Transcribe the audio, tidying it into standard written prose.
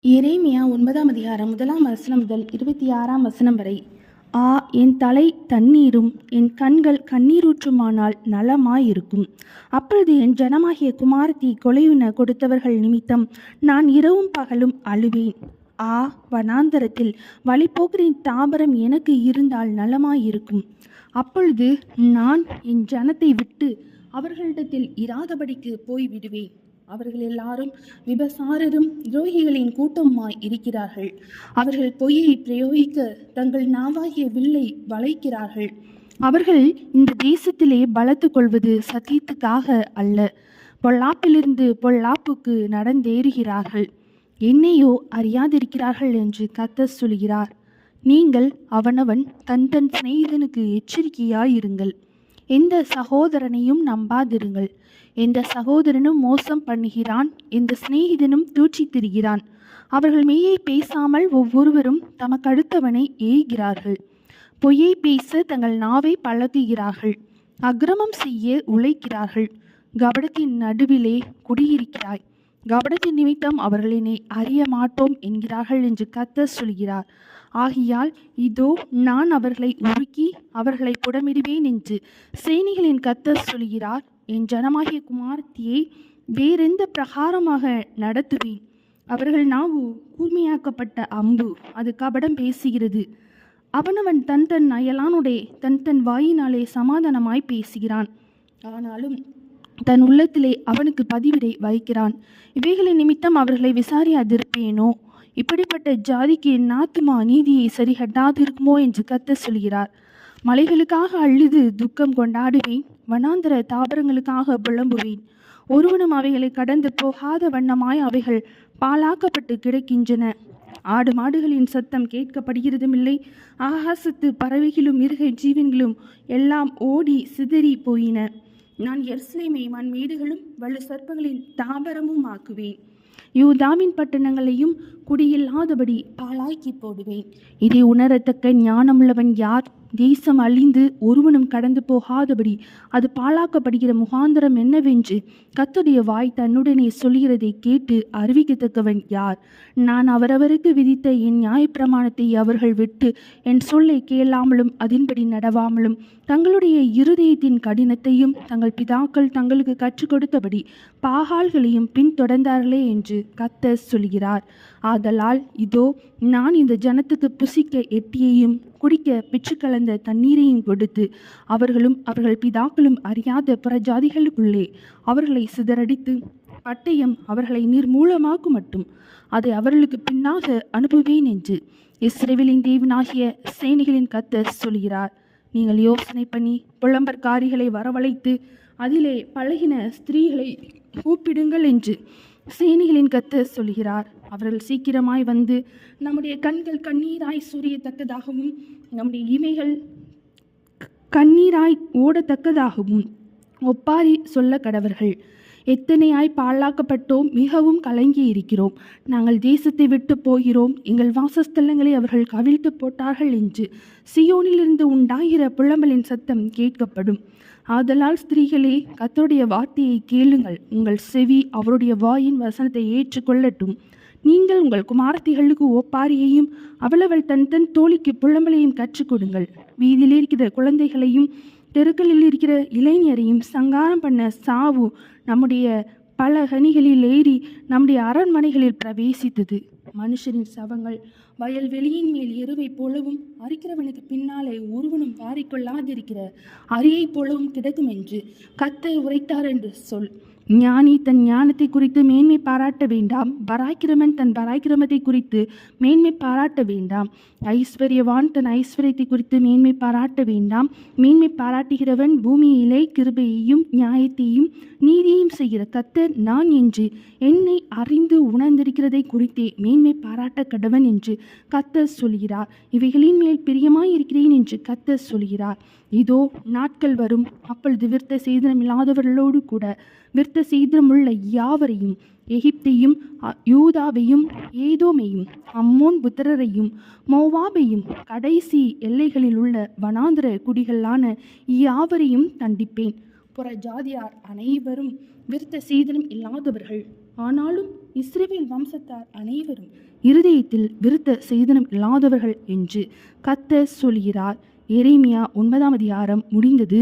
எரேமியா 9ஆம் அதிகாரம் 1ஆம் வசனம் முதல் 26ஆம் வசனம் வரை. என் தலை தண்ணீரும் என் கண்கள் கண்ணீரூற்றுமானால் நலமாயிருக்கும். அப்பொழுது என் ஜனமாகிய குமாரத்தி கொலையுண்ண கொடுத்தவர்கள் நிமித்தம் நான் இரவும் பகலும் அழுவேன். வனாந்தரத்தில் வழிபோக்கின் தாபரம் எனக்கு இருந்தால் நலமாயிருக்கும். அப்பொழுது நான் என் ஜனத்தை விட்டு அவர்களிடத்தில் இராதபடிக்கு போய்விடுவேன். அவர்கள் எல்லாரும் விபசாரரும் துரோகிகளின் கூட்டமாய் இருக்கிறார்கள். அவர்கள் பொய்யை பிரயோகிக்க தங்கள் நாவாகிய வில்லை வளைக்கிறார்கள். அவர்கள் இந்த தேசத்திலே பலத்து கொள்வது சத்தியத்துக்காக அல்ல, பொல்லாப்பிலிருந்து பொல்லாப்புக்கு நடந்தேறுகிறார்கள். என்னையோ அறியாதிருக்கிறார்கள் என்று கர்த்தர் சொல்கிறார். நீங்கள் அவனவன் தன் தன் சிநேகிதனுக்கு எச்சரிக்கையாயிருங்கள். எந்த சகோதரனையும் நம்பாதிருங்கள். எந்த சகோதரனும் மோசம் பண்ணுகிறான், எந்த சிநேகிதனும் தூற்றி திரிகிறான். அவர்கள் மெய்யை பேசாமல் ஒவ்வொருவரும் தமக்கு அடுத்தவனை ஏய்கிறார்கள். பொய்யை பேச தங்கள் நாவை பழகுகிறார்கள். அக்கிரமம் செய்ய உழைக்கிறார்கள். கபடத்தின் நடுவிலே குடியிருக்கிறாய். கபடத்தின் நிமித்தம் அவர்கள் என்னை அறிய மாட்டோம் என்கிறார்கள் என்று கர்த்தர் சொல்கிறார். ஆகையால் இதோ நான் அவர்களை உருக்கி அவர்களை புடமிடுவேன் என்று சேனைகளின் கர்த்தர் சொல்கிறார். என் ஜனமாகிய குமாரத்தியை வேறெந்த பிரகாரமாக நடத்துவேன்? அவர்கள் நாவு கூர்மையாக்கப்பட்ட அம்பு, அது கபடம் பேசுகிறது. அவனவன் தன் தன் அயலானுடைய தன் தன் வாயினாலே சமாதானமாய் பேசுகிறான், ஆனாலும் தன் உள்ளத்திலே அவனுக்கு பதிவிடை வைக்கிறான். இவைகளின் நிமித்தம் அவர்களை விசாரியாதிருப்பேனோ? இப்படிப்பட்ட ஜாதிக்கு என் ஆத்துமா நீதியை சரிகட்டாதிருக்குமோ என்று கர்த்தர் சொல்கிறார். மலைகளுக்காக அழுது துக்கம் கொண்டாடுவேன், வனாந்தர தாவரங்களுக்காக புலம்புவேன். ஒருவனும் அவைகளை கடந்து போகாத வண்ணமாய் அவைகள் பாழாக்கப்பட்டு கிடக்கின்றன. ஆடு மாடுகளின் சத்தம் கேட்கப்படுகிறதுமில்லை. ஆகாசத்து பறவைகளும் மிருக ஜீவன்களும் எல்லாம் ஓடி சிதறி போயின. நான் எருசலேமை மண்மேடுகளும் வலு சர்ப்பங்களின் தாவரமும் ஆக்குவேன். யூதாவின் பட்டணங்களையும் குடியில்லாதபடி பாழாக்கி போடுவேன். இதை உணரத்தக்க ஞானமுள்ளவன் யார்? தேசம் அழிந்து ஒருவனும் கடந்து போகாதபடி அது பாழாக்கப்படுகிற முகாந்தரம் என்னவென்று கர்த்தருடைய வாய் தன்னுடனே சொல்கிறதை கேட்டு அறிவிக்கத்தக்கவன் யார்? நான் அவரவருக்கு விதித்த என் நியாயப்பிரமாணத்தை அவர்கள் விட்டு என் சொல்லை கேளாமலும் அதின்படி நடவாமலும் தங்களுடைய இருதயத்தின் கடினத்தையும் தங்கள் பிதாக்கள் தங்களுக்கு கற்றுக் கொடுத்தபடி பாகால்களையும் பின்தொடர்ந்தார்களே என்று கர்த்தர் சொல்கிறார். ஆதலால் இதோ நான் இந்த ஜனத்துக்கு புசிக்க எட்டியையும் குடிக்க பிச்சு கலந்த தண்ணீரையும் கொடுத்து அவர்களும் அவர்கள் பிதாக்களும் அறியாத புறஜாதிகளுக்குள்ளே அவர்களை சிதறடித்து பட்டயம் அவர்களை நிர்மூலமாக்கும் மட்டும் அதை அவர்களுக்கு பின்னாக அனுப்புவேன் என்று இஸ்ரவேலின் தேவனாகிய சேனைகளின் கர்த்தர் சொல்கிறார். நீங்கள் யோசனை பண்ணி புலம்பற்காரிகளை வரவழைத்து அதிலே பழகின ஸ்திரீகளை கூப்பிடுங்கள் என்று சேனைகளின் கர்த்தர் சொல்கிறார். அவர்கள் சீக்கிரமாய் வந்து நம்முடைய கண்கள் கண்ணீராய் சொரியத்தக்கதாகவும் நம்முடைய இமைகள் கண்ணீராய் ஓடத்தக்கதாகவும் ஒப்பாரி சொல்ல கடவர்கள். எத்தனையாய் பாழாக்கப்பட்டோம், மிகவும் கலங்கி இருக்கிறோம். நாங்கள் தேசத்தை விட்டு போகிறோம், எங்கள் வாசஸ்தலங்களை அவர்கள் கவிழ்த்து போட்டார்கள் என்று சியோனிலிருந்து உண்டாகிற புலம்பலின் சத்தம் கேட்கப்படும். ஆதலால் ஸ்திரீகளே, கர்த்தருடைய வார்த்தையை கேளுங்கள். உங்கள் செவி அவருடைய வாயின் வசனத்தை ஏற்றுக்கொள்ளட்டும். நீங்கள் உங்கள் குமாரத்திகளுக்கு ஒப்பாரியையும் அவளவள் தன் தன் தோழிக்கு புலம்பலையும் கற்றுக் கொடுங்கள். வீதியில் இருக்கிற குழந்தைகளையும் தெருக்களில் இருக்கிற இளைஞரையும் சங்காரம் பண்ண சாவு நம்முடைய பல கனிகளில் ஏறி நம்முடைய அரண்மனைகளில் பிரவேசித்தது. மனுஷரின் சவங்கள் வயல்வெளியின் மேல் எருவை போலவும் அரிக்கிறவனுக்கு பின்னாலே ஒருவனும் வாரிக்கொள்ளாதிருக்கிற அரியை போலவும் கிடக்கும் என்று கர்த்தர் உரைத்தார் என்று சொல். ஞானி தன் ஞானத்தை குறித்து மேன்மை பாராட்ட வேண்டாம், பராக்கிரமன் தன் பராக்கிரமத்தை குறித்து மேன்மை பாராட்ட வேண்டாம். ஐஸ்வர்யவான் தன் ஐஸ்வர்யத்தை குறித்து மேன்மை பாராட்ட வேண்டாம். மேன்மை பாராட்டுகிறவன் பூமியிலே கிருபையையும் நியாயத்தையும் நீதியையும் செய்கிற கர்த்தர் நான் என்று என்னை அறிந்து உணர்ந்திருக்கிறதை குறித்தே மேன்மை பாராட்ட கடவன் என்று கர்த்தர் சொல்கிறார். இவைகளின் மேல் பிரியமாய் இருக்கிறேன் என்று கர்த்தர் சொல்கிறார். இதோ நாட்கள் வரும், அப்பொழுது விருத்த சேதனம் இல்லாதவர்களோடு கூட விருத்த சேதனமுள்ள யாவரையும், எகிப்தையும் யூதாவையும் ஏதோமையும் அம்மோன் புத்திரரையும் மோவாபையும் கடைசி எல்லைகளில் உள்ள வனாந்திர குடிகளான யாவரையும் தண்டிப்பேன். புற ஜாதியார் அனைவரும் விருத்த சேதனம் இல்லாதவர்கள், ஆனாலும் இஸ்ரவேல் வம்சத்தார் அனைவரும் இருதயத்தில் விருத்த சேதனம் இல்லாதவர்கள் என்று கர்த்தர் சொல்கிறார். எரேமியா 9 அதிகாரம் முடிந்தது.